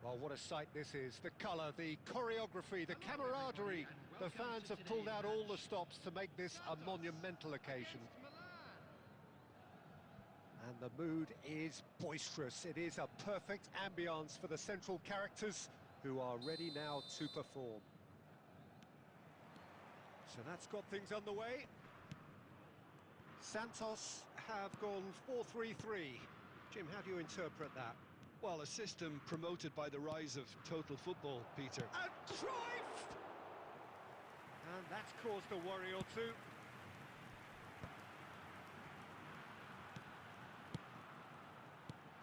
Oh, what a sight this is. The colour, the choreography, the camaraderie. The fans have pulled out all the stops to make this a monumental occasion. And the mood is boisterous. It is a perfect ambience for the central characters who are ready now to perform. So that's got things underway. Santos have gone 4-3-3. Jim, how do you interpret that? Well, a system promoted by the rise of total football, Peter. And Cruyff! And that's caused a worry or two.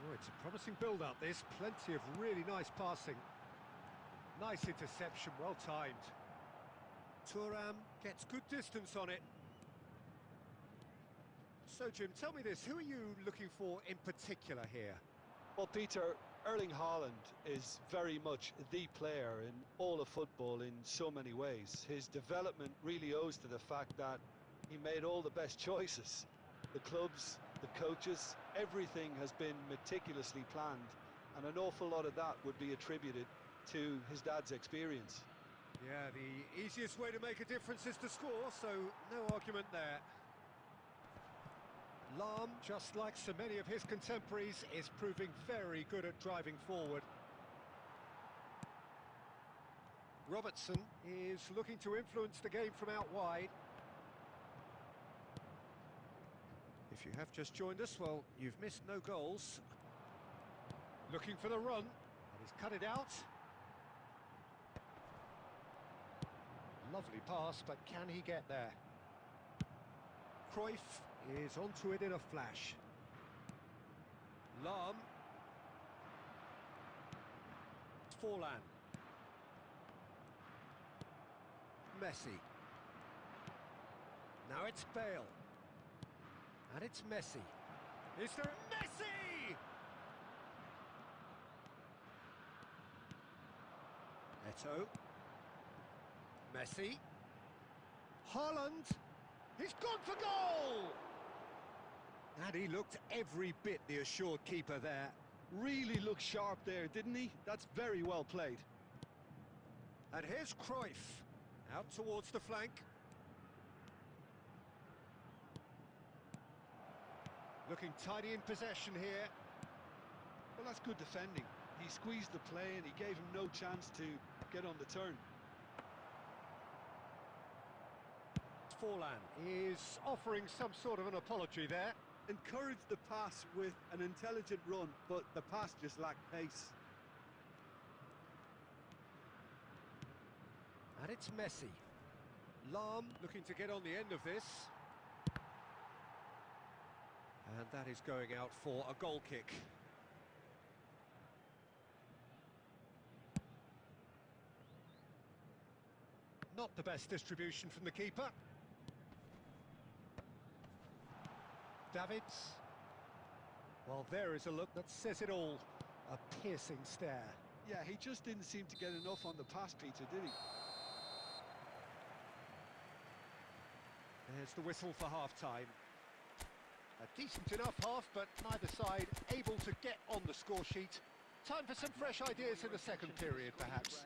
Oh, it's a promising build-up, this. Plenty of really nice passing. Nice interception, well timed. Thuram gets good distance on it. So, Jim, tell me this, who are you looking for in particular here? Well, Peter, Erling Haaland is very much the player in all of football in so many ways. His development really owes to the fact that he made all the best choices. The clubs, the coaches, everything has been meticulously planned, and an awful lot of that would be attributed to his dad's experience. Yeah, the easiest way to make a difference is to score, so no argument there. Lahm, just like so many of his contemporaries, is proving very good at driving forward. Robertson is looking to influence the game from out wide. If you have just joined us, well, you've missed no goals. Looking for the run, and he's cut it out. Lovely pass, but can he get there? Cruyff is onto it in a flash. Lahm. Forlan. Messi. Now it's Bale. And it's Messi. Is there Messi? Eto'o. Messi. Haaland. He's gone for goal! And he looked every bit the assured keeper there. Really looked sharp there, didn't he? That's very well played. And here's Cruyff, out towards the flank. Looking tidy in possession here. Well, that's good defending. He squeezed the play and he gave him no chance to get on the turn. Forlan is offering some sort of an apology there. Encouraged the pass with an intelligent run, but the pass just lacked pace. And it's Messi. Lahm looking to get on the end of this. And that is going out for a goal kick. Not the best distribution from the keeper. Davids. Well, there is a look that says it all. A piercing stare. Yeah, he just didn't seem to get enough on the pass, Peter, did he? There's the whistle for half-time. A decent enough half, but neither side able to get on the score sheet. Time for some fresh ideas in the second period, perhaps.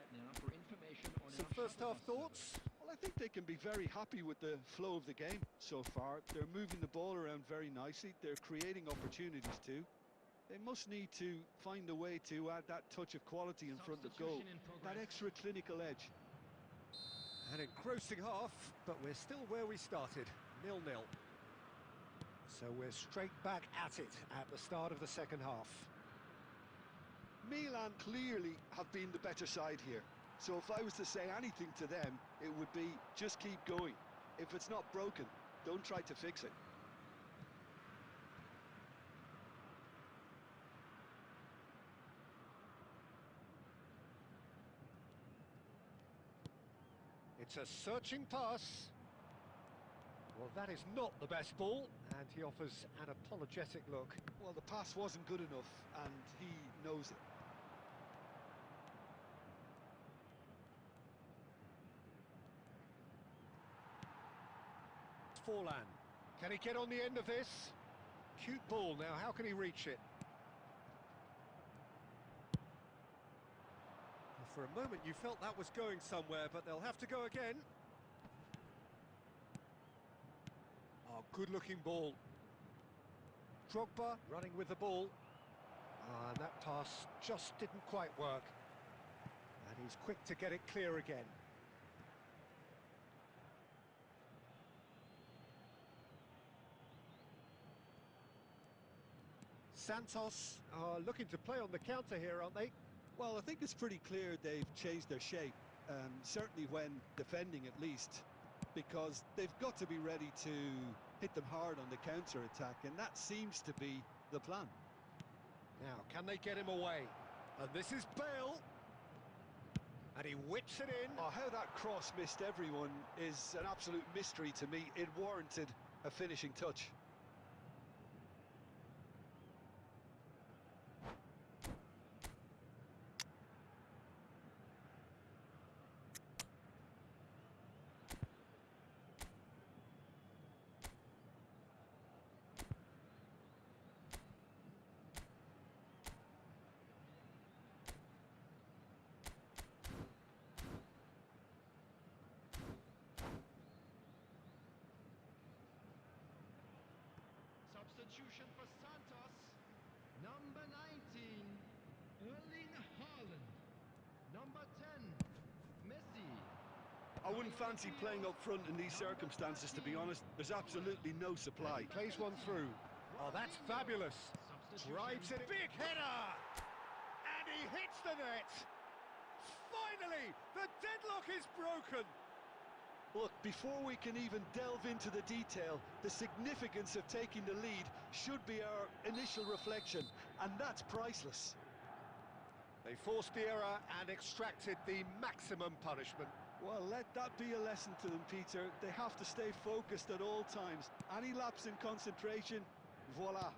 Some first-half thoughts? Well, I think they can be very happy with the flow of the game so far. They're moving the ball around very nicely. They're creating opportunities too. They must need to find a way to add that touch of quality in front of goal, that extra clinical edge. An engrossing half, but we're still where we started, 0-0. So we're straight back at it at the start of the second half. Milan clearly have been the better side here. So if I was to say anything to them, it would be just keep going. If it's not broken, don't try to fix it. It's a searching pass. Well, that is not the best ball, and he offers an apologetic look. Well, the pass wasn't good enough, and he knows it. Forlan. Can he get on the end of this? Cute ball now, how can he reach it? For a moment you felt that was going somewhere, but they'll have to go again. Oh, good-looking ball. Drogba running with the ball. And that pass just didn't quite work. And he's quick to get it clear again. Santos are looking to play on the counter here, aren't they? Well, I think it's pretty clear they've changed their shape, certainly when defending at least, because they've got to be ready to hit them hard on the counter-attack, and that seems to be the plan. Now, can they get him away? And this is Bale. And he whips it in. Oh, how that cross missed everyone is an absolute mystery to me. It warranted a finishing touch. Substitution for Santos, number 19, Erling Haaland, number 10, Messi. I wouldn't fancy playing up front in these circumstances, to be honest. There's absolutely no supply. Plays one through. Oh, that's fabulous. Drives it, big header! And he hits the net! Finally, the deadlock is broken! Look, before we can even delve into the detail, the significance of taking the lead should be our initial reflection, and that's priceless. They forced the error and extracted the maximum punishment. Well, let that be a lesson to them, Peter. They have to stay focused at all times. Any lapse in concentration, voila.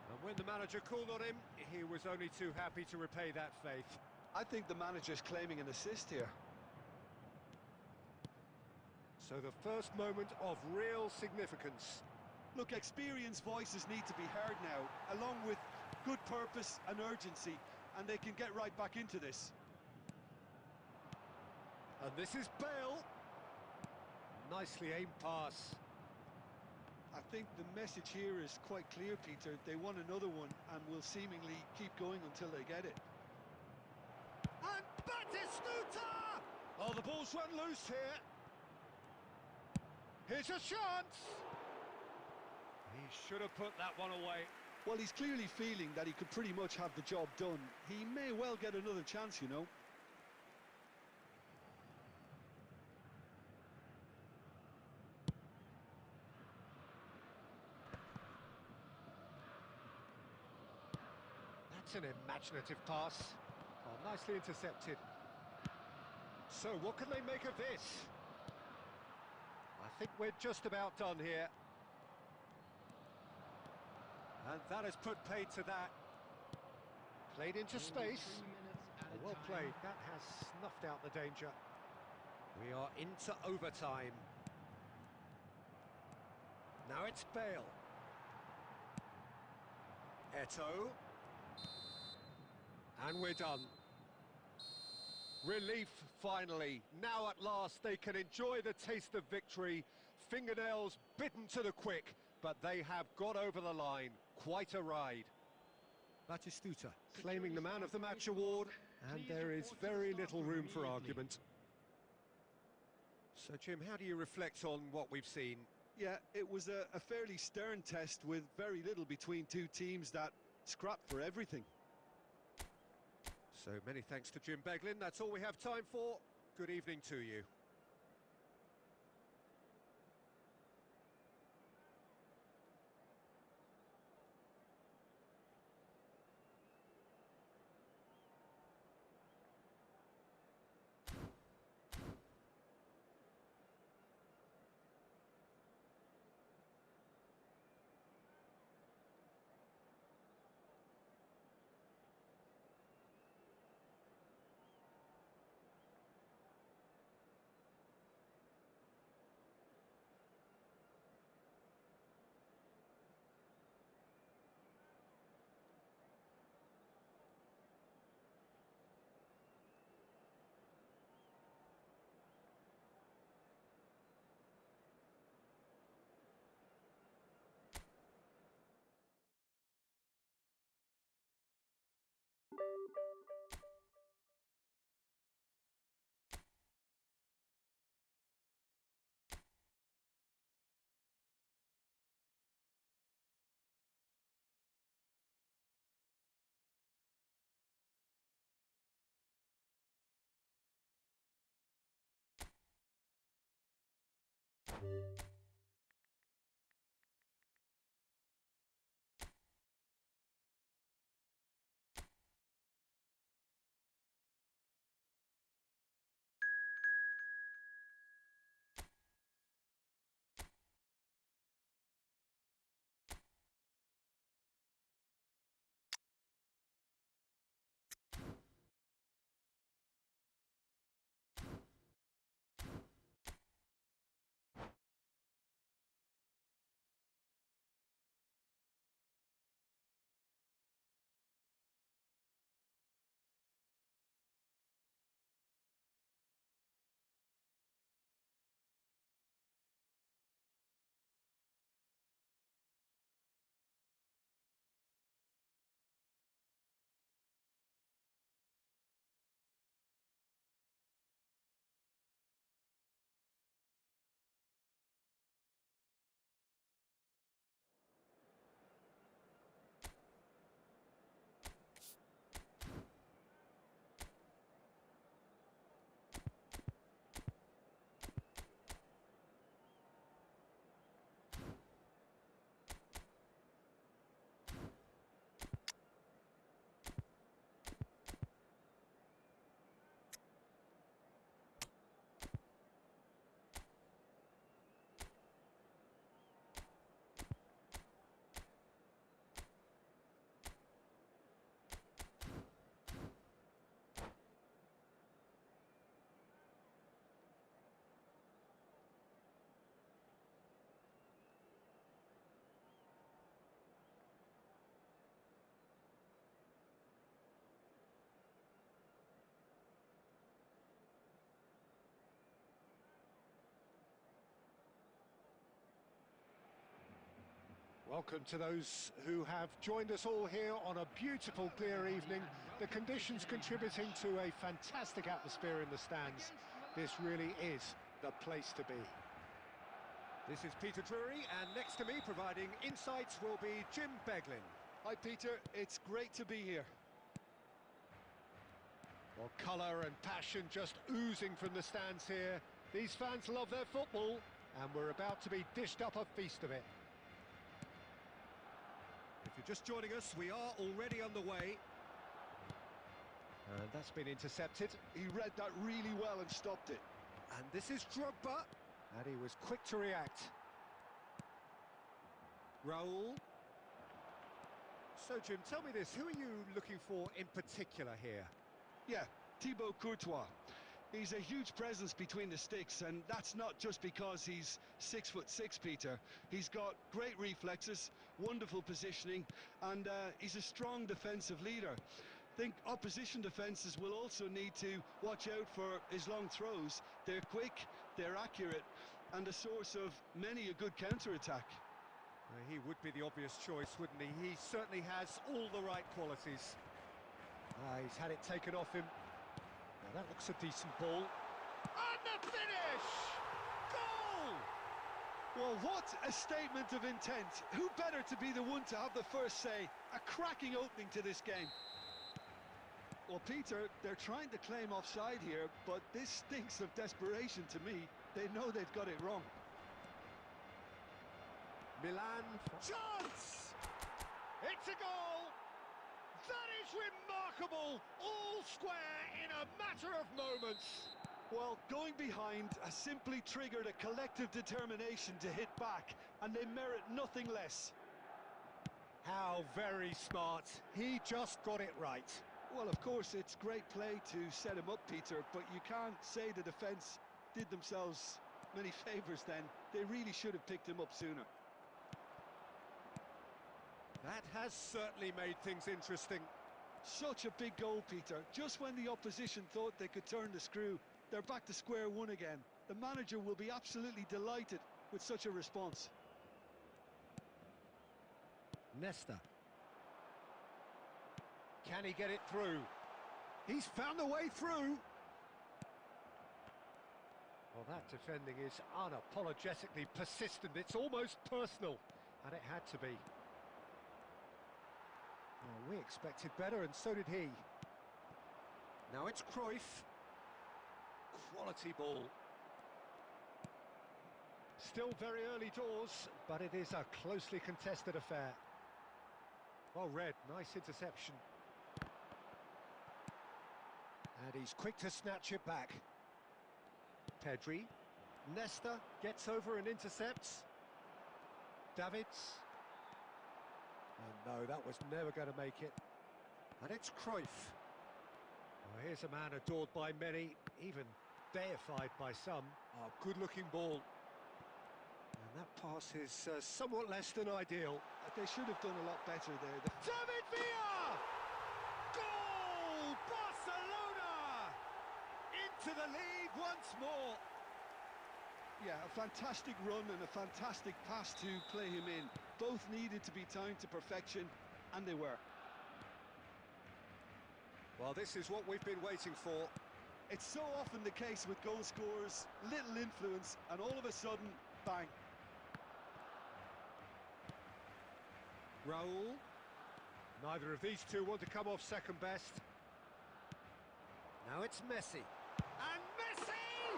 And when the manager called on him, he was only too happy to repay that faith. I think the manager's claiming an assist here. So the first moment of real significance. Look, experienced voices need to be heard now, along with good purpose and urgency, and they can get right back into this. And this is Bale. Nicely aimed pass. I think the message here is quite clear, Peter. They want another one and will seemingly keep going until they get it. And Batistuta! Oh, the ball's run loose here. Here's a chance! He should have put that one away. Well, he's clearly feeling that he could pretty much have the job done. He may well get another chance, you know. That's an imaginative pass. Oh, nicely intercepted. So, what can they make of this? I think we're just about done here. And that has put paid to that. Played into space. Oh, well played. That has snuffed out the danger. We are into overtime. Now it's Bale. Eto'o. And we're done. Relief, finally. Now at last they can enjoy the taste of victory. Fingernails bitten to the quick, but they have got over the line. Quite a ride. Batistuta claiming the Man of the Match award, and there is very little room for argument. So, Jim, how do you reflect on what we've seen? Yeah, it was a fairly stern test with very little between two teams that scrapped for everything. So many thanks to Jim Beglin. That's all we have time for. Good evening to you. Welcome to those who have joined us all here on a beautiful, clear evening. The conditions contributing to a fantastic atmosphere in the stands. This really is the place to be. This is Peter Drury, and next to me providing insights will be Jim Beglin. Hi Peter, it's great to be here. Well, colour and passion just oozing from the stands here. These fans love their football, and we're about to be dished up a feast of it. If you're just joining us, we are already underway. And that's been intercepted. He read that really well and stopped it. And this is Drogba, and he was quick to react. Raul. So, Jim, tell me this, who are you looking for in particular here? Yeah, Thibaut Courtois. He's a huge presence between the sticks, and that's not just because he's 6'6", Peter. He's got great reflexes, wonderful positioning, and he's a strong defensive leader. I think opposition defences will also need to watch out for his long throws. They're quick, they're accurate, and a source of many a good counter-attack. He would be the obvious choice, wouldn't he? He certainly has all the right qualities. He's had it taken off him. Now that looks a decent ball. And the finish! Goal! Well, what a statement of intent. Who better to be the one to have the first say? A cracking opening to this game. Well, Peter, they're trying to claim offside here, but this stinks of desperation to me. They know they've got it wrong. Milan, chance! It's a goal! That is remarkable! All square in a matter of moments. Well, going behind has simply triggered a collective determination to hit back, and they merit nothing less. How very smart. He just got it right. Well, of course, it's great play to set him up, Peter, but you can't say the defence did themselves many favours then. They really should have picked him up sooner. That has certainly made things interesting. Such a big goal, Peter. Just when the opposition thought they could turn the screw, they're back to square one again. The manager will be absolutely delighted with such a response. Nesta. Can he get it through? He's found a way through. Well, that defending is unapologetically persistent. It's almost personal, and it had to be. Well, we expected better, and so did he. Now it's Cruyff. Quality ball. Still very early doors, but it is a closely contested affair. Well read, nice interception. And he's quick to snatch it back. Pedri. Nesta gets over and intercepts. Davids. Oh no, that was never going to make it. And it's Cruyff. Oh, here's a man adored by many, even deified by some. Oh, good-looking ball. And that pass is somewhat less than ideal. They should have done a lot better there. David Villa! Goal! Barcelona! Into the lead once more. Yeah, a fantastic run and a fantastic pass to play him in. Both needed to be timed to perfection, and they were. Well, this is what we've been waiting for. It's so often the case with goal scorers, little influence, and all of a sudden, bang. Raul. Neither of these two want to come off second best. Now it's Messi. And Messi!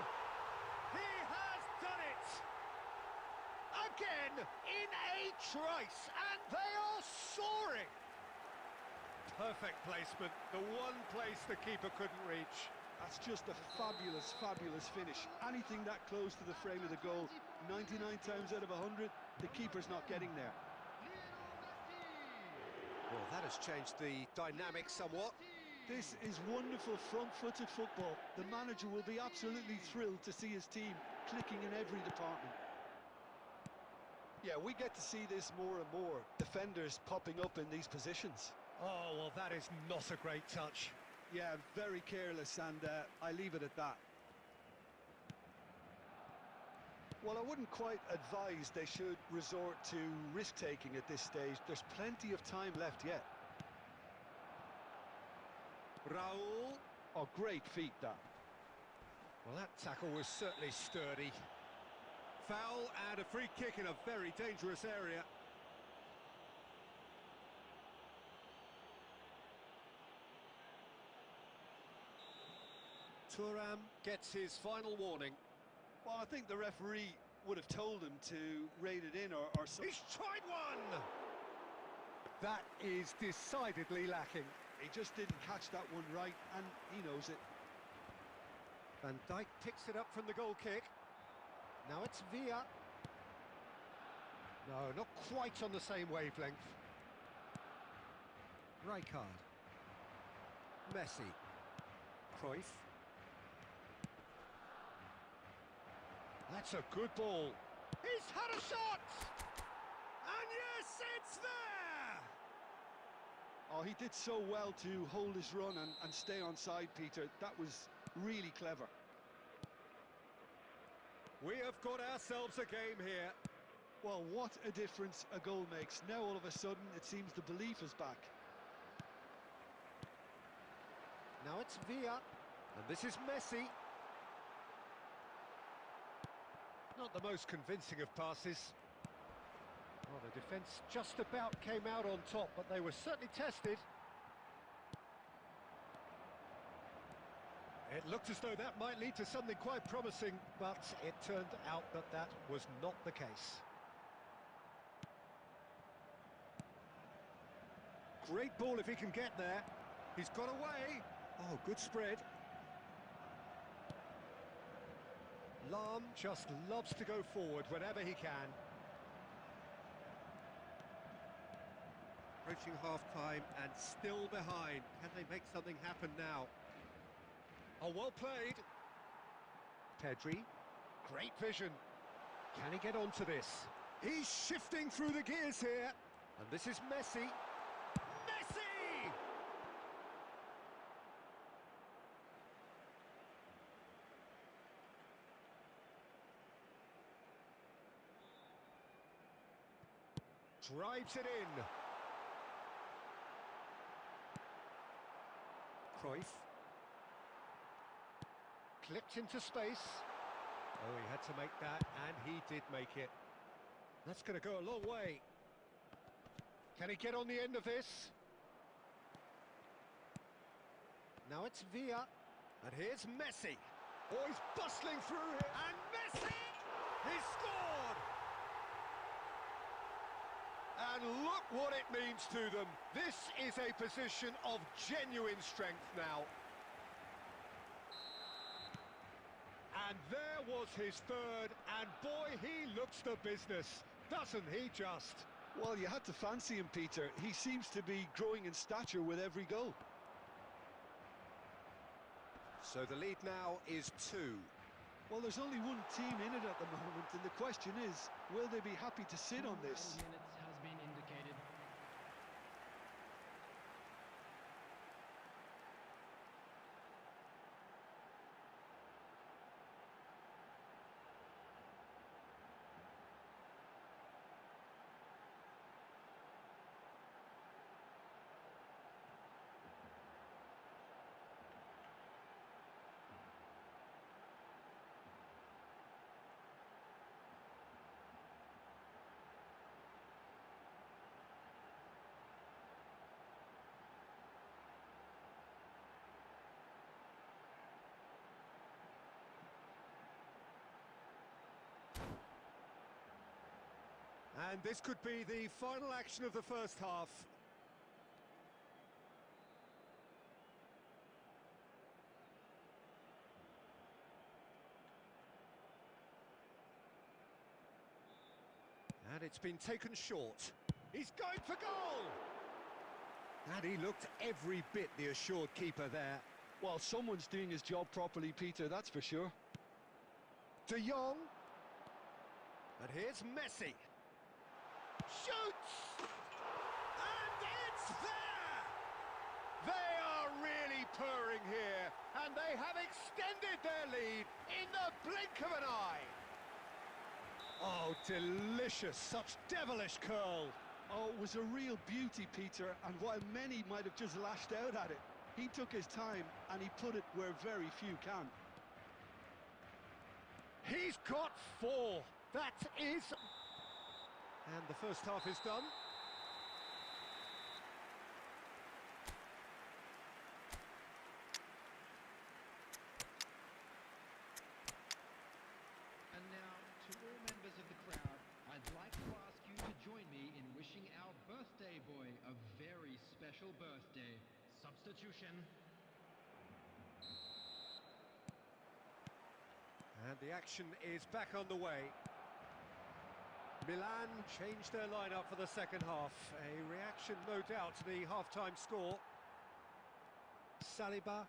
He has done it! Again, in a trice, and they are soaring! Perfect placement, the one place the keeper couldn't reach. That's just a fabulous, fabulous finish. Anything that close to the frame of the goal, 99 times out of 100, the keeper's not getting there. Well, that has changed the dynamic somewhat. This is wonderful front-footed football. The manager will be absolutely thrilled to see his team clicking in every department. Yeah, we get to see this more and more. Defenders popping up in these positions. Oh, well, that is not a great touch. Yeah, very careless, and I leave it at that. Well, I wouldn't quite advise they should resort to risk-taking at this stage. There's plenty of time left yet. Raul. Oh, great feat, that. Well, that tackle was certainly sturdy. Foul and a free kick in a very dangerous area. Thuram gets his final warning. Well, I think the referee would have told him to rate it in or something. He's tried one! That is decidedly lacking. He just didn't catch that one right, and he knows it. Van Dijk picks it up from the goal kick. Now it's Villa. No, not quite on the same wavelength. Rijkaard. Messi. Cruyff. That's a good ball. He's had a shot! And yes, it's there! Oh, he did so well to hold his run and stay on side, Peter. That was really clever. We have got ourselves a game here. Well, what a difference a goal makes. Now, all of a sudden, it seems the belief is back. Now it's Villa. And this is Messi. Not the most convincing of passes. Well, the defence just about came out on top, but they were certainly tested. It looked as though that might lead to something quite promising, but it turned out that that was not the case. Great ball if he can get there. He's got away. Oh, good spread. Lahm just loves to go forward whenever he can. Approaching half-time and still behind. Can they make something happen now? Oh, well played. Pedri. Great vision. Can he get onto this? He's shifting through the gears here. And this is Messi. Messi! Drives it in. Cruyff. Clipped into space. Oh, he had to make that, and he did make it. That's going to go a long way. Can he get on the end of this? Now it's Villa. And here's Messi. Oh, he's bustling through here. And Messi! He's scored! And look what it means to them. This is a position of genuine strength now. And there was his third, and boy, he looks the business, doesn't he just? Well, you had to fancy him, Peter. He seems to be growing in stature with every goal. So the lead now is 2. Well, there's only one team in it at the moment, and the question is, will they be happy to sit on this? 2 minutes has been indicated. And this could be the final action of the first half. And it's been taken short. He's going for goal! And he looked every bit the assured keeper there. Well, someone's doing his job properly, Peter, that's for sure. De Jong. And here's Messi. Shoots! And it's there! They are really purring here, and they have extended their lead in the blink of an eye. Oh, delicious, such devilish curl. Oh, it was a real beauty, Peter, and while many might have just lashed out at it, he took his time and he put it where very few can. He's got 4. That is... And the first half is done. And now, to all members of the crowd, I'd like to ask you to join me in wishing our birthday boy a very special birthday. Substitution. And the action is back on the way. Milan changed their lineup for the second half. A reaction, no doubt, to the half-time score. Saliba.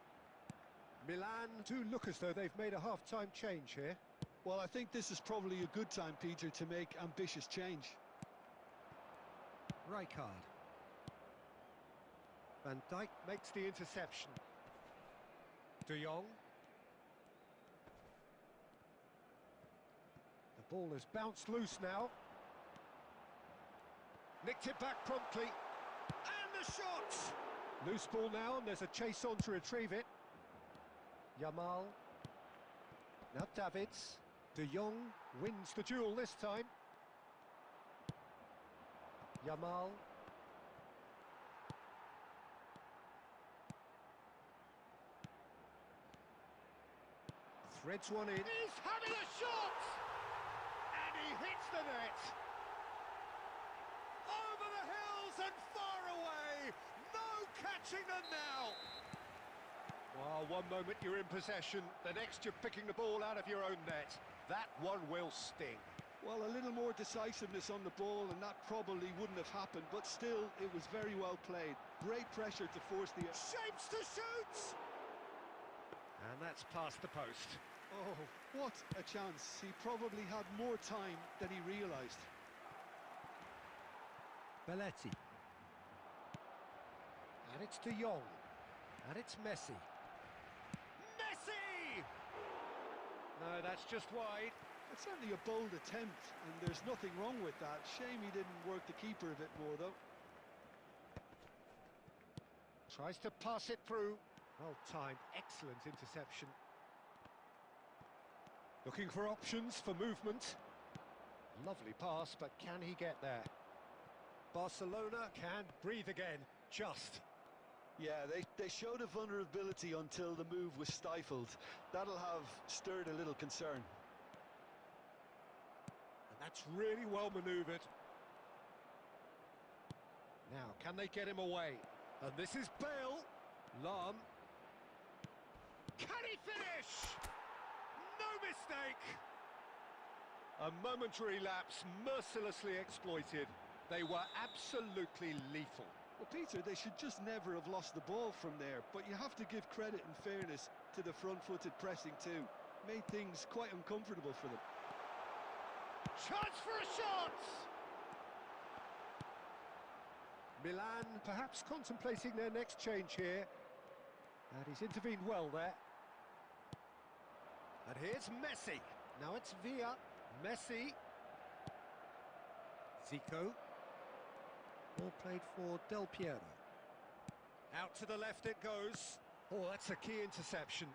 Milan do look as though they've made a half-time change here. Well, I think this is probably a good time, Peter, to make ambitious change. Rijkaard. Van Dijk makes the interception. De Jong. The ball has bounced loose now. Nicked it back promptly. And the shot! Loose ball now, and there's a chase on to retrieve it. Yamal. Now Davids. De Jong wins the duel this time. Yamal. Threads one in. He's having a shot! And he hits the net. Over the hills and far away. No catching them now. Well, one moment you're in possession, the next you're picking the ball out of your own net. That one will sting. Well, a little more decisiveness on the ball and that probably wouldn't have happened, but still, it was very well played. Great pressure to force the... Shapes to shoot! And that's past the post. Oh, what a chance. He probably had more time than he realised. Belletti. And it's De Jong. And it's Messi. Messi! No, that's just wide. It's certainly a bold attempt, and there's nothing wrong with that. Shame he didn't work the keeper a bit more, though. Tries to pass it through. Well timed, excellent interception. Looking for options for movement. Lovely pass, but can he get there? Barcelona can breathe again, just. Yeah, they showed a vulnerability until the move was stifled. That'll have stirred a little concern. That's really well manoeuvred. Now, can they get him away? And this is Bale. Lam. Can he finish? No mistake! A momentary lapse, mercilessly exploited. They were absolutely lethal. Well, Peter, they should just never have lost the ball from there, but you have to give credit and fairness to the front-footed pressing too. Made things quite uncomfortable for them. Chance for a shot! Milan perhaps contemplating their next change here. And he's intervened well there. And here's Messi. Now it's Villa. Messi. Zico. Ball played for Del Piero. Out to the left it goes. Oh, that's a key interception.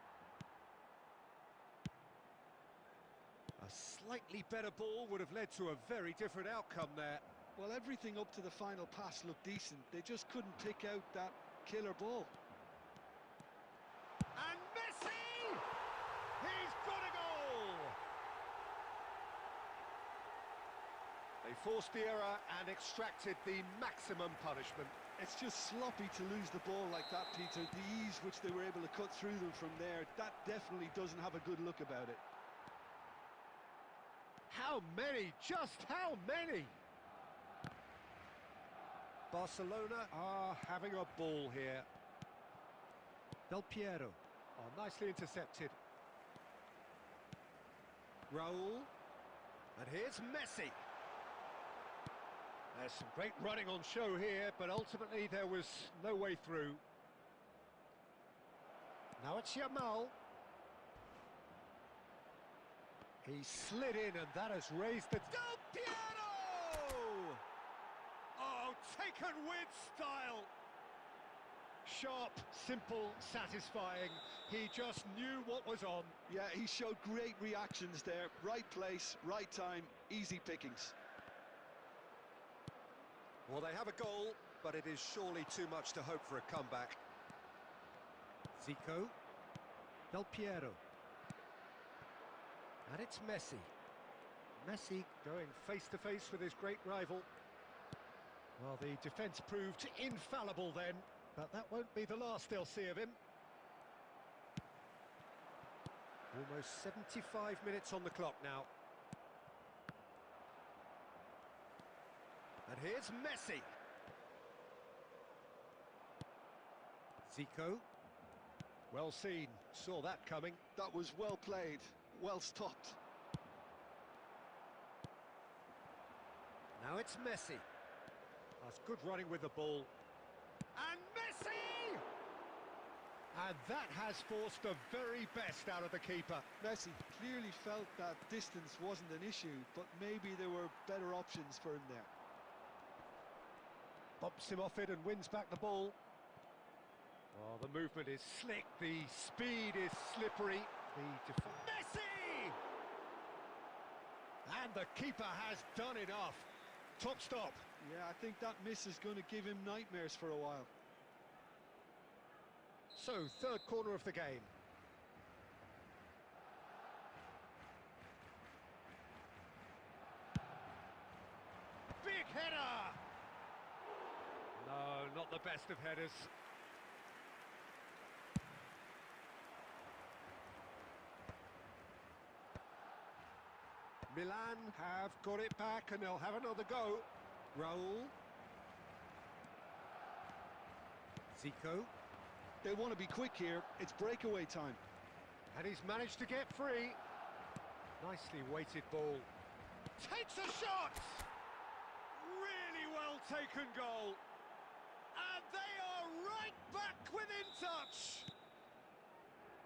A slightly better ball would have led to a very different outcome there. Well, everything up to the final pass looked decent. They just couldn't pick out that killer ball. And Messi! He's got a goal! They forced the error and extracted the maximum punishment. It's just sloppy to lose the ball like that, Peter. The ease which they were able to cut through them from there, that definitely doesn't have a good look about it. How many? Just how many? Barcelona are having a ball here. Del Piero. Oh, nicely intercepted. Raul. And here's Messi. There's some great running on show here, but ultimately there was no way through. Now it's Yamal. He slid in and that has raised the... Del Piero! Oh, taken with style. Sharp, simple, satisfying. He just knew what was on. Yeah, he showed great reactions there. Right place, right time, easy pickings. Well, they have a goal, but it is surely too much to hope for a comeback. Zico. Del Piero. And it's Messi. Messi going face-to-face with his great rival. Well, the defence proved infallible then, but that won't be the last they'll see of him. Almost 75 minutes on the clock now. And here's Messi. Zico. Well seen, saw that coming. That was well played, well stopped. Now it's Messi. That's good running with the ball. And Messi! And that has forced the very best out of the keeper. Messi clearly felt that distance wasn't an issue, but maybe there were better options for him there. Bumps him off it and wins back the ball. Oh, the movement is slick, the speed is slippery. Messi! And the keeper has done enough. Top stop. Yeah, I think that miss is going to give him nightmares for a while. So, third corner of the game. Big header! No, not the best of headers. Milan have got it back and they'll have another go. Raul. Zico. They want to be quick here. It's breakaway time. And he's managed to get free. Nicely weighted ball. Takes a shot! Really well taken goal. And they are right back within touch.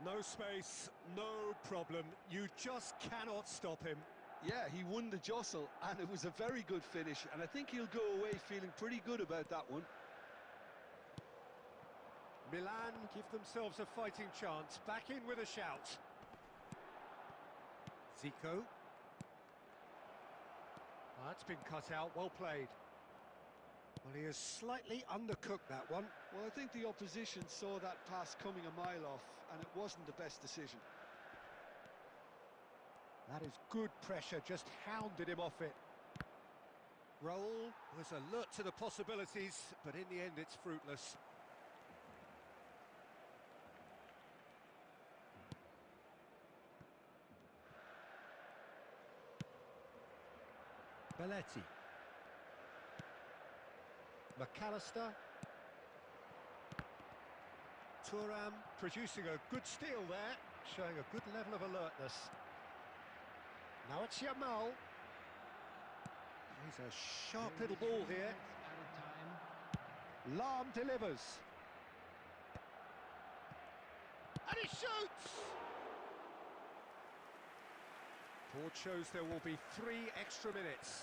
No space, no problem. You just cannot stop him. Yeah, he won the jostle, and it was a very good finish, and I think he'll go away feeling pretty good about that one. Milan give themselves a fighting chance, back in with a shout. Zico. Oh, that's been cut out, well played. Well, he has slightly undercooked that one. Well, I think the opposition saw that pass coming a mile off, and it wasn't the best decision. That is good pressure, just hounded him off it. Raul was alert to the possibilities, but in the end it's fruitless. Belletti. McAllister. Thuram producing a good steal there, showing a good level of alertness. Now it's Yamal. He's a sharp little ball here. Lahm delivers. And he shoots! Board shows there will be 3 extra minutes.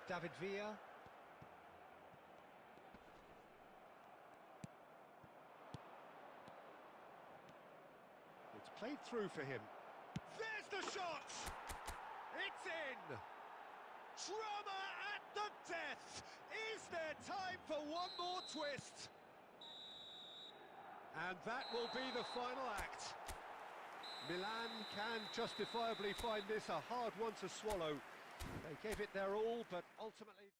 David Villa. It's played through for him. There's the shot! It's in! Drama at the death! Is there time for one more twist? And that will be the final act. Milan can justifiably find this a hard one to swallow. They gave it their all, but ultimately...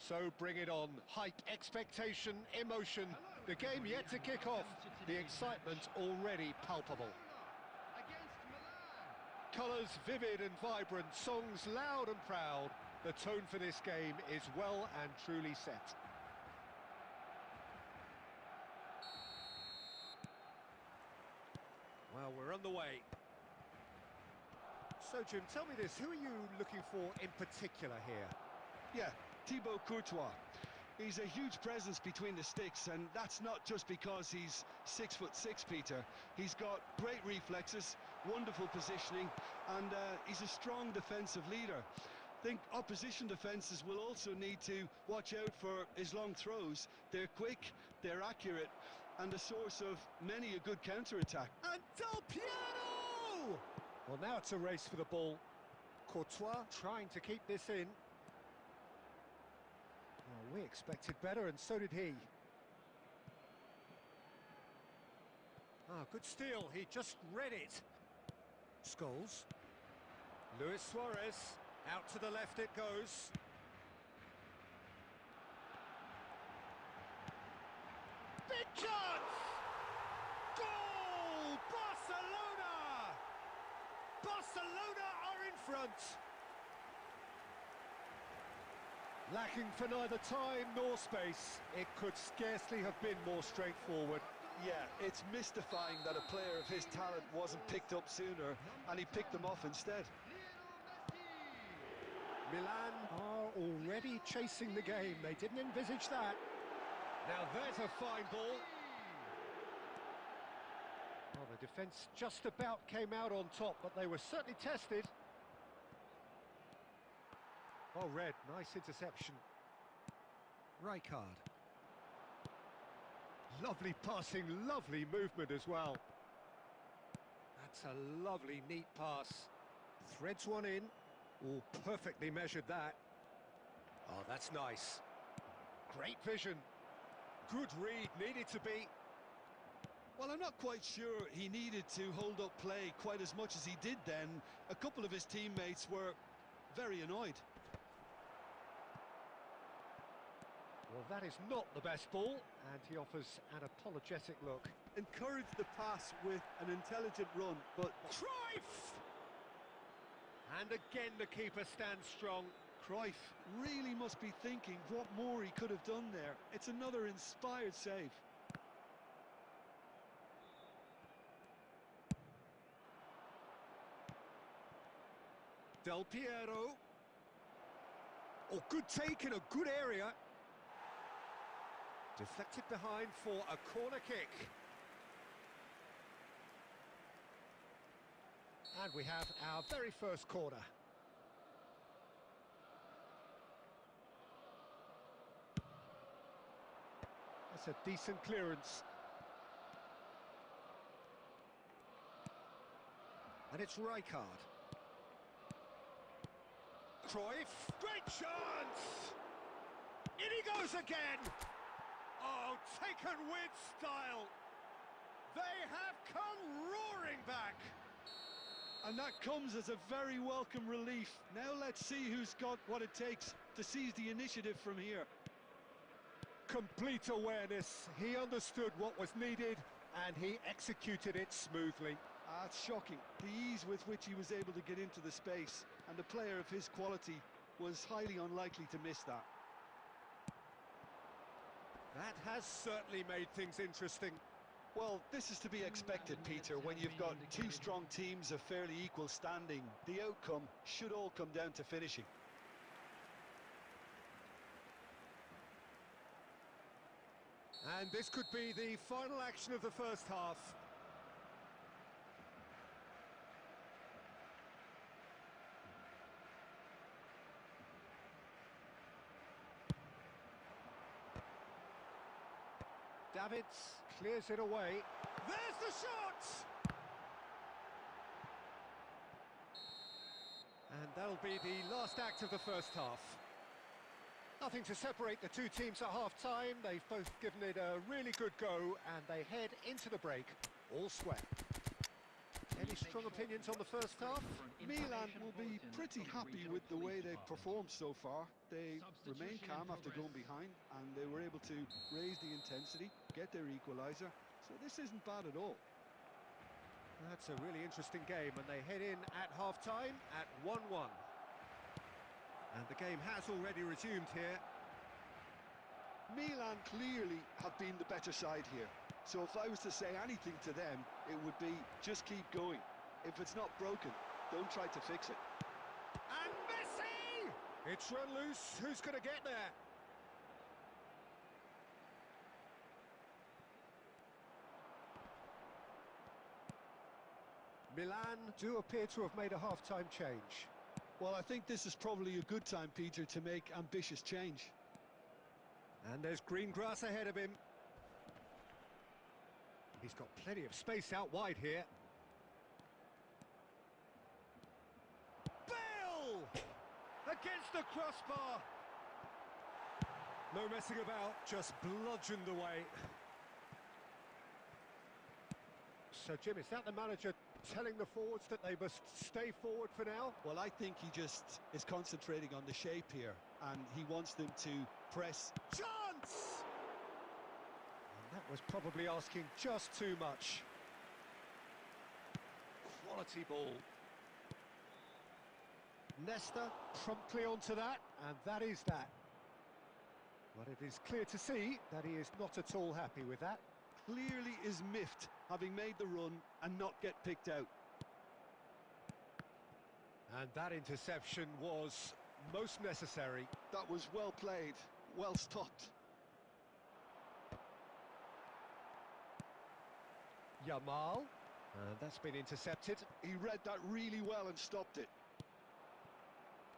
So bring it on. Hype, expectation, emotion. The game yet to kick off. The excitement already palpable. Colours vivid and vibrant, songs loud and proud. The tone for this game is well and truly set. Well, we're on the way. So, Jim, tell me this. Who are you looking for in particular here? Yeah, Thibaut Courtois. He's a huge presence between the sticks, and that's not just because he's 6'6", Peter. He's got great reflexes, wonderful positioning, and he's a strong defensive leader. I think opposition defences will also need to watch out for his long throws. They're quick, they're accurate, and a source of many a good counter-attack. And Del Piero! Well, now it's a race for the ball. Courtois trying to keep this in. Well, we expected better, and so did he. Ah, good steal. He just read it. Scholes. Luis Suarez. Out to the left it goes. Big chance! Goal! Barcelona! Barcelona are in front. Lacking for neither time nor space. It could scarcely have been more straightforward. Yeah, it's mystifying that a player of his talent wasn't picked up sooner, and he picked them off instead. Milan are already chasing the game. They didn't envisage that. Now there's a fine ball. Well, the defence just about came out on top, but they were certainly tested. Oh, Red, nice interception. Rijkaard. Lovely passing, lovely movement as well. That's a lovely, neat pass. Threads one in. Oh, perfectly measured that. Oh, that's nice. Great vision. Good read, needed to be. Well, I'm not quite sure he needed to hold up play quite as much as he did then. A couple of his teammates were very annoyed. Well, that is not the best ball, and he offers an apologetic look. Encourage the pass with an intelligent run, but... Cruyff! And again the keeper stands strong. Cruyff really must be thinking what more he could have done there. It's another inspired save. Del Piero. Oh, good take in a good area. Deflected behind for a corner kick. And we have our very first corner. That's a decent clearance. And it's Rijkaard. Cruyff, great chance! In he goes again! Oh, taken with style! They have come roaring back! And that comes as a very welcome relief. Now let's see who's got what it takes to seize the initiative from here. Complete awareness. He understood what was needed and he executed it smoothly. It's shocking, the ease with which he was able to get into the space, and a player of his quality was highly unlikely to miss that. That has certainly made things interesting. Well, this is to be expected, Peter, when you've got two strong teams of fairly equal standing. The outcome should all come down to finishing. And this could be the final action of the first half. Davids clears it away. There's the shot! And that'll be the last act of the first half. Nothing to separate the two teams at half-time. They've both given it a really good go, and they head into the break all square. Any strong opinions on the first half? Milan will be pretty happy with the way they've performed so far. They remained calm after going behind, and they were able to raise the intensity, get their equaliser. So this isn't bad at all. That's a really interesting game, and they head in at half-time at 1-1. And the game has already resumed here. Milan clearly have been the better side here. So if I was to say anything to them, it would be just keep going. If it's not broken, don't try to fix it. And Messi! It's run loose. Who's going to get there? Milan do appear to have made a half-time change. Well, I think this is probably a good time, Peter, to make ambitious change. And there's green grass ahead of him. He's got plenty of space out wide here. Bale! Against the crossbar! No messing about, just bludgeoned away. So, Jim, is that the manager telling the forwards that they must stay forward for now? Well, I think he just is concentrating on the shape here, and he wants them to press. Chance! And that was probably asking just too much. Quality ball. Nesta promptly onto that, and that is that. But it is clear to see that he is not at all happy with that. Clearly is miffed, having made the run and not get picked out. And that interception was most necessary. That was well played, well stopped. Yamal, and that's been intercepted. He read that really well and stopped it.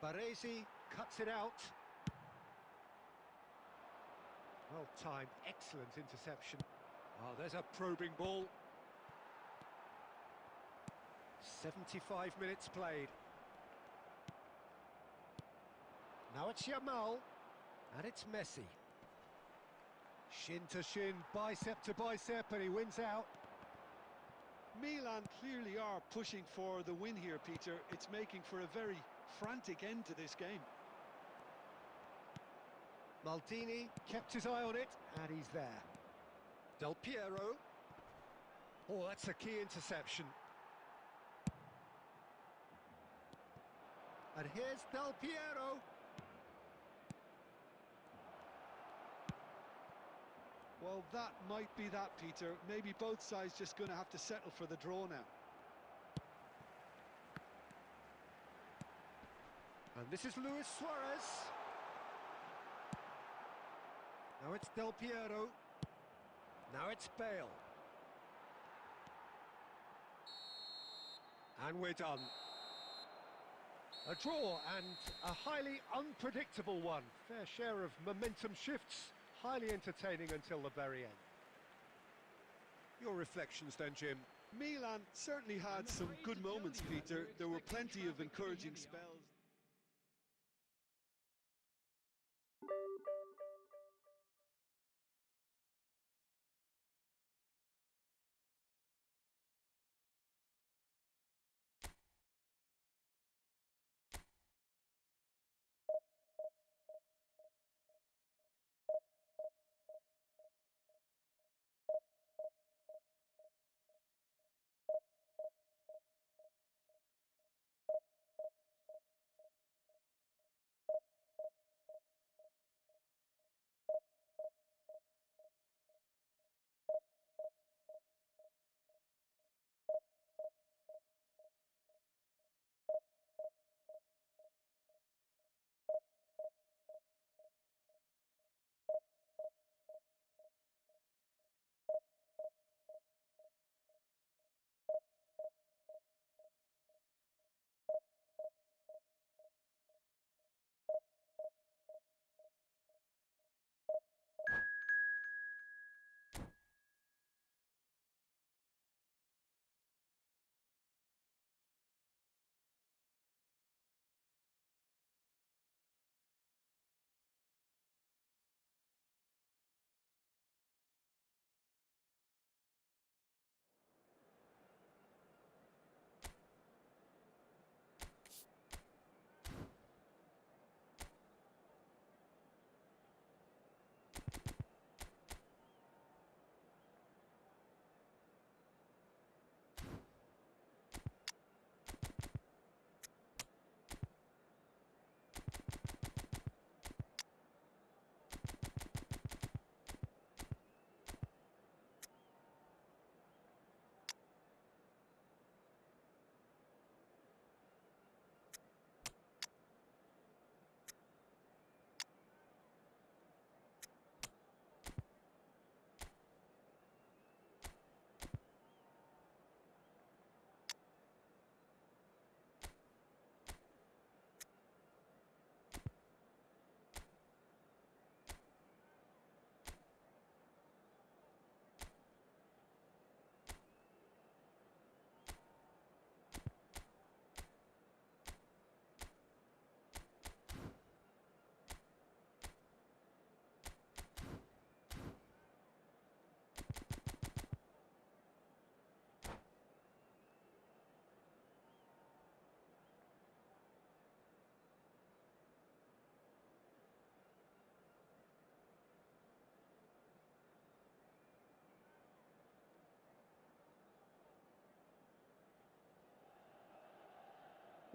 Baresi cuts it out. Well timed, excellent interception. Oh, there's a probing ball. 75 minutes played. Now it's Yamal, and it's Messi. Shin to shin, bicep to bicep, and he wins out. Milan clearly are pushing for the win here, Peter. It's making for a very frantic end to this game. Maldini kept his eye on it, and he's there. Del Piero. Oh, that's a key interception. And here's Del Piero. Well, that might be that, Peter. Maybe both sides just going to have to settle for the draw now. And this is Luis Suarez. Now it's Del Piero. Now it's Bale. And we're done. A draw and a highly unpredictable one. Fair share of momentum shifts. Highly entertaining until the very end. Your reflections then, Jim? Milan certainly had some good moments, Peter. There were plenty of encouraging spells.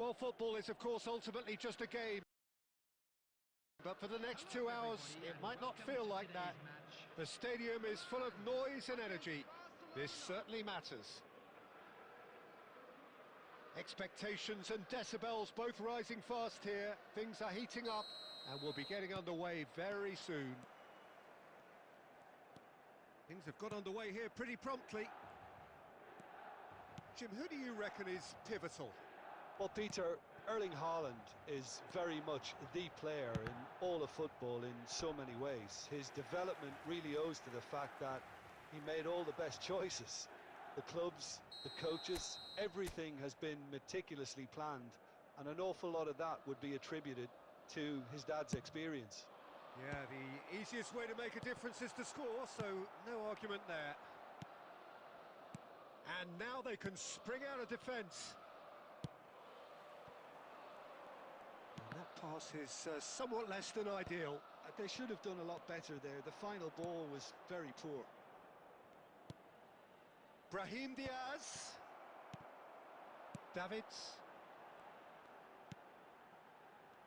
Well, football is, of course, ultimately just a game. But for the next 2 hours, it might not feel like that. The stadium is full of noise and energy. This certainly matters. Expectations and decibels both rising fast here. Things are heating up and we'll be getting underway very soon. Things have got underway here pretty promptly. Jim, who do you reckon is pivotal? Well, Peter, Erling Haaland is very much the player in all of football in so many ways. His development really owes to the fact that he made all the best choices. The clubs, the coaches, everything has been meticulously planned, and an awful lot of that would be attributed to his dad's experience. Yeah, the easiest way to make a difference is to score, so no argument there. And now they can spring out of defence. And that pass is somewhat less than ideal. They should have done a lot better there. The final ball was very poor. Brahim Diaz. Davids.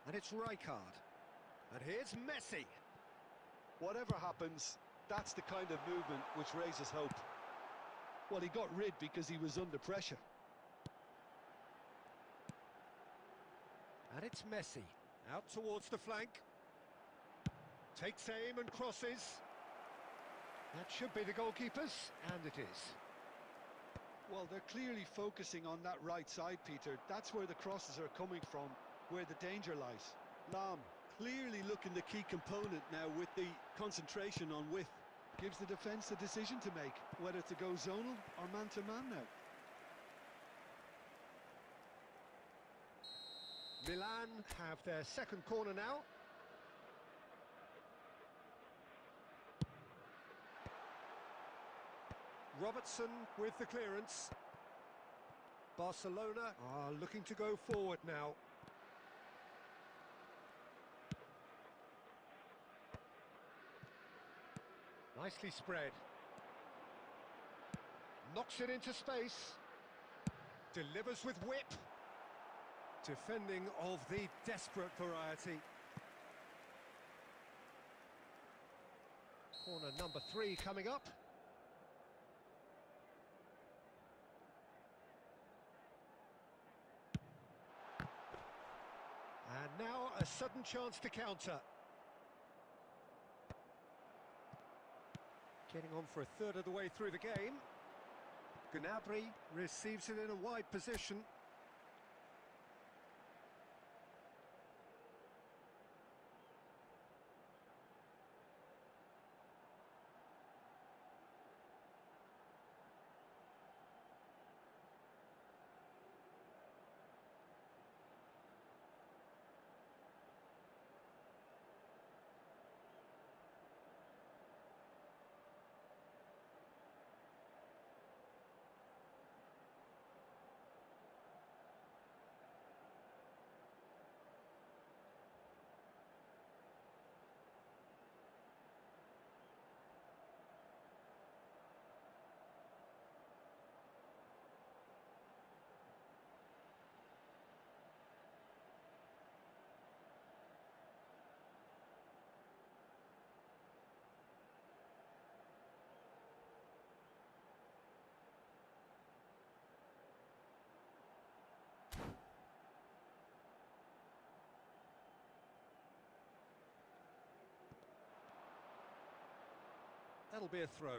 And it's Rijkaard. And here's Messi. Whatever happens, that's the kind of movement which raises hope. Well, he got rid because he was under pressure. And it's Messi. Out towards the flank. Takes aim and crosses. That should be the goalkeeper's, and it is. Well, they're clearly focusing on that right side, Peter. That's where the crosses are coming from, where the danger lies. Lahm clearly looking the key component now with the concentration on width. Gives the defence a decision to make, whether to go zonal or man-to-man now. Milan have their second corner now. Robertson with the clearance. Barcelona are looking to go forward now. Nicely spread. Knocks it into space. Delivers with whip. Defending of the desperate variety. Corner number 3 coming up. And now a sudden chance to counter. Getting on for a third of the way through the game. Gnabry receives it in a wide position. That'll be a throw.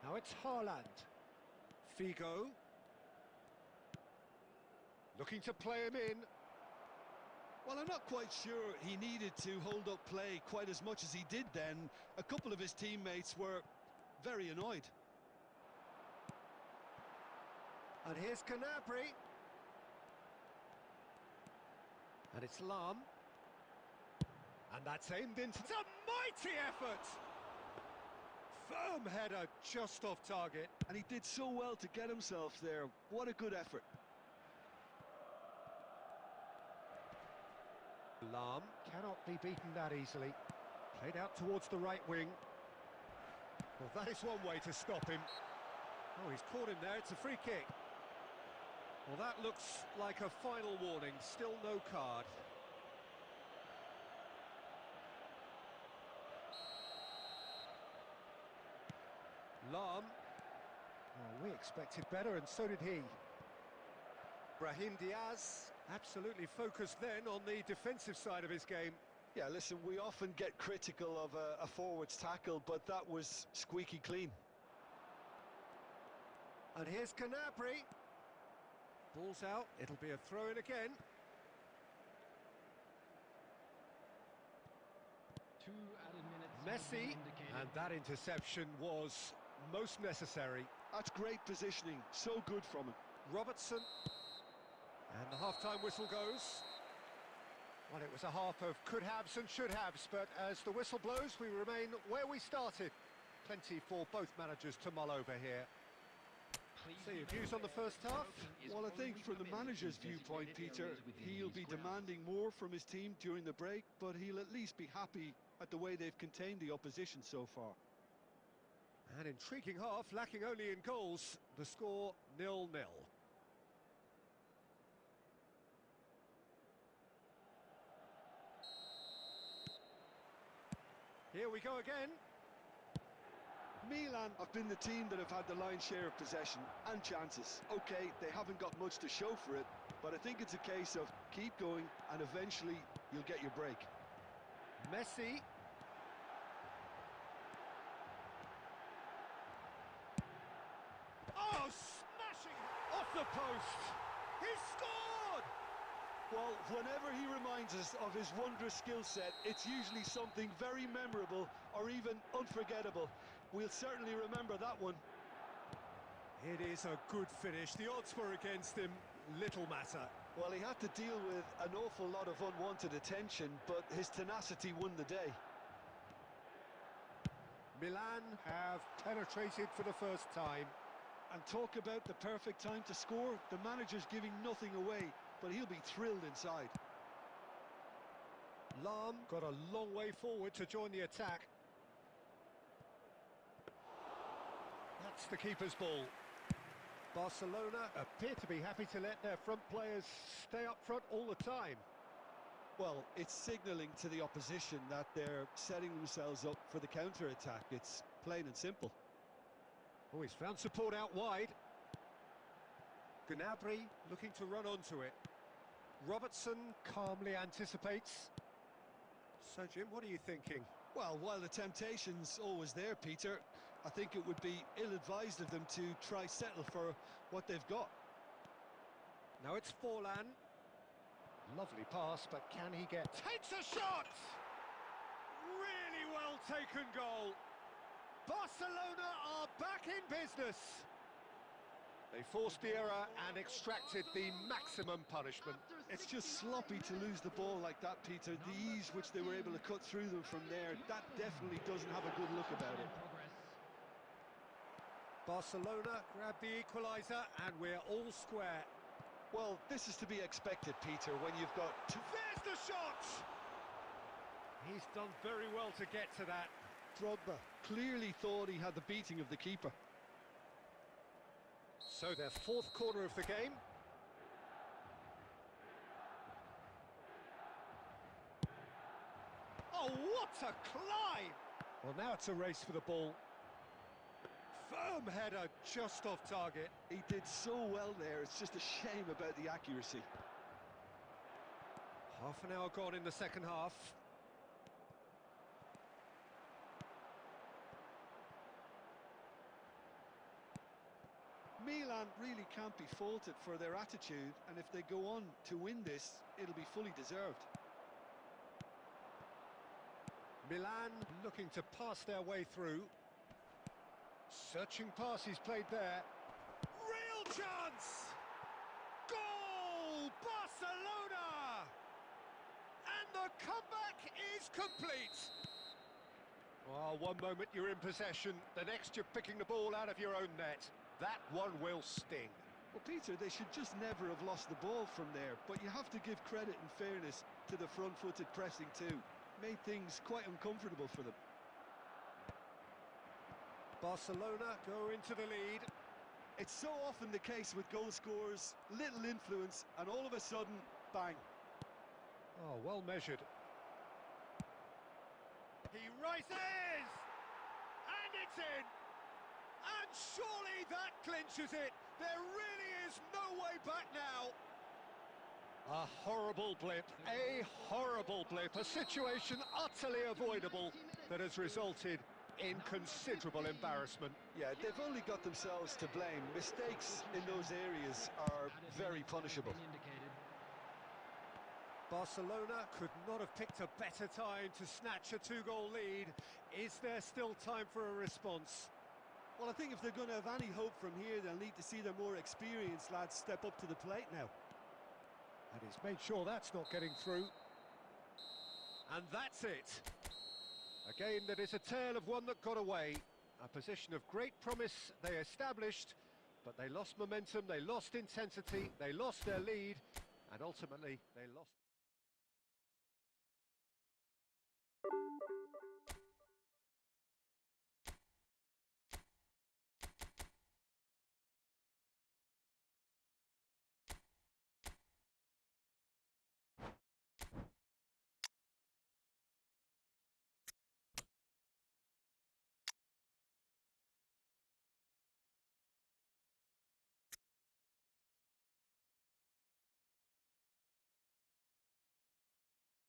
Now it's Haaland. Figo. Looking to play him in. Well, I'm not quite sure he needed to hold up play quite as much as he did then. A couple of his teammates were very annoyed. And here's Gnabry. And it's Lahm. And that's aimed into... It's a mighty effort! Firm header just off target. And he did so well to get himself there. What a good effort. Lahm cannot be beaten that easily. Played out towards the right wing. Well, that is one way to stop him. Oh, he's caught him there. It's a free kick. Well, that looks like a final warning. Still no card. Lahm. Well, we expected better, and so did he. Brahim Diaz, absolutely focused then on the defensive side of his game. Yeah, listen, we often get critical of a forward's tackle, but that was squeaky clean. And here's Gnabry. Ball's out, it'll be a throw-in again. 2 added minutes have been Messi, indicated. and that interception was most necessary. That's great positioning, so good from him. Robertson, and the half-time whistle goes. Well, it was a half of could-haves and should-haves, but as the whistle blows, we remain where we started. Plenty for both managers to mull over here. So your views on the first half? Well, I think from the manager's viewpoint, Peter, he'll be demanding more from his team during the break, but he'll at least be happy at the way they've contained the opposition so far. An intriguing half, lacking only in goals. The score 0-0. Here we go again. Milan have been the team that have had the lion's share of possession and chances. Okay, they haven't got much to show for it, but I think it's a case of keep going and eventually you'll get your break. Messi. Oh, smashing off the post. He scored! Well, whenever he reminds us of his wondrous skill set, it's usually something very memorable or even unforgettable. We'll certainly remember that one. It is a good finish. The odds were against him. Little matter. Well, he had to deal with an awful lot of unwanted attention, but his tenacity won the day. Milan have penetrated for the first time. And talk about the perfect time to score. The manager's giving nothing away, but he'll be thrilled inside. Lahm got a long way forward to join the attack. That's the keeper's ball. Barcelona appear to be happy to let their front players stay up front all the time. Well, it's signalling to the opposition that they're setting themselves up for the counter-attack. It's plain and simple. Oh, he's found support out wide. Gnabry looking to run onto it. Robertson calmly anticipates. So, Jim, what are you thinking? Well, while the temptation's always there, Peter, I think it would be ill-advised of them to try settle for what they've got. Now it's Forlan. Lovely pass, but can he get... Takes a shot! Really well taken goal. Barcelona are back in business. They forced the error and extracted the maximum punishment. It's just sloppy to lose the ball like that, Peter. The ease which they were able to cut through them from there, that definitely doesn't have a good look about it. Barcelona grab the equaliser and we're all square. Well, this is to be expected, Peter, when you've got... There's the shot! He's done very well to get to that. Drogba clearly thought he had the beating of the keeper. So their fourth quarter of the game. Oh, what a climb! Well, now it's a race for the ball. Firm header just off target. He did so well there, it's just a shame about the accuracy. Half an hour gone in the second half. Milan really can't be faulted for their attitude, and if they go on to win this, it'll be fully deserved. Milan looking to pass their way through. Searching pass he's played there. Real chance! Goal! Barcelona! And the comeback is complete. Well, one moment you're in possession, the next you're picking the ball out of your own net. That one will sting. Well, Peter, they should just never have lost the ball from there, but you have to give credit and fairness to the front-footed pressing too. Made things quite uncomfortable for them. Barcelona go into the lead. It's so often the case with goal scorers, little influence, and all of a sudden, bang. Oh, well measured. He rises! And it's in! And surely that clinches it! There really is no way back now! A horrible blip, a situation utterly avoidable that has resulted in considerable embarrassment. Yeah, they've only got themselves to blame. Mistakes in those areas are very punishable. Barcelona could not have picked a better time to snatch a two-goal lead. Is there still time for a response? Well, I think if they're going to have any hope from here, they'll need to see their more experienced lads step up to the plate now. And he's made sure that's not getting through. And that's it. A game that is a tale of one that got away. A position of great promise they established, but they lost momentum, they lost intensity, they lost their lead, and ultimately they lost...